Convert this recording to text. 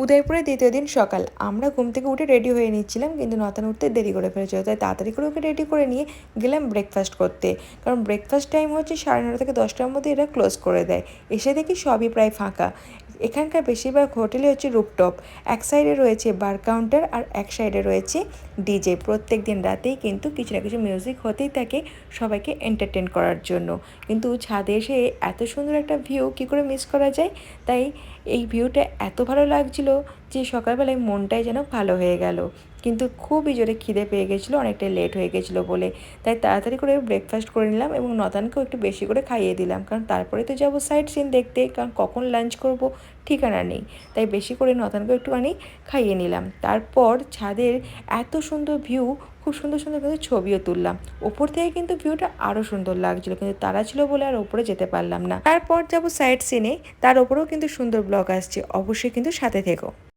উদয়পুরে দ্বিতীয় দিন সকাল। আমরা ঘুম থেকে উঠে রেডি হয়ে নিচ্ছিলাম, কিন্তু নতান উঠতে দেরি করে ফেলেছিল, তাই তাড়াতাড়ি করে ওকে রেডি করে নিয়ে গেলাম ব্রেকফাস্ট করতে। কারণ ব্রেকফাস্ট টাইম হচ্ছে 9:30 থেকে 10টার মধ্যে এরা ক্লোজ করে দেয়। এসে দেখি সবই প্রায় ফাঁকা। এখানকার বেশিরভাগ হোটেলে হচ্ছে রুপটপ, এক সাইডে রয়েছে বার কাউন্টার আর এক সাইডে রয়েছে ডিজে। প্রত্যেক দিন রাতেই কিন্তু কিছু না কিছু মিউজিক হতেই থাকে সবাইকে এন্টারটেন করার জন্য। কিন্তু ছাদে এসে এত সুন্দর একটা ভিউ কী করে মিস করা যায়। তাই এই ভিউটা এত ভালো লাগছিল যে সকালবেলায় মনটাই যেন ভালো হয়ে গেল। কিন্তু খুবই জোরে খিদে পেয়ে গেছিলো, অনেকটাই লেট হয়ে গেছিলো বলে। তাই তাড়াতাড়ি করে ব্রেকফাস্ট করে নিলাম এবং নতানকেও একটু বেশি করে খাইয়ে দিলাম, কারণ তারপরে তো যাবো সাইট সিন দেখতে, কারণ কখন লাঞ্চ করব ঠিকানা নেই। তাই বেশি করে নতানকেও একটুখানি খাইয়ে নিলাম। তারপর ছাদের এত সুন্দর ভিউ, খুব সুন্দর সুন্দর কিন্তু ছবিও তুললাম। ওপর থেকে কিন্তু ভিউটা আরও সুন্দর লাগছিলো, কিন্তু তারা ছিল বলে আর ওপরে যেতে পারলাম না। তারপর যাবো সাইট সিনে, তার ওপরেও কিন্তু সুন্দর ব্লগ আসছে, অবশ্যই কিন্তু সাথে থেকো।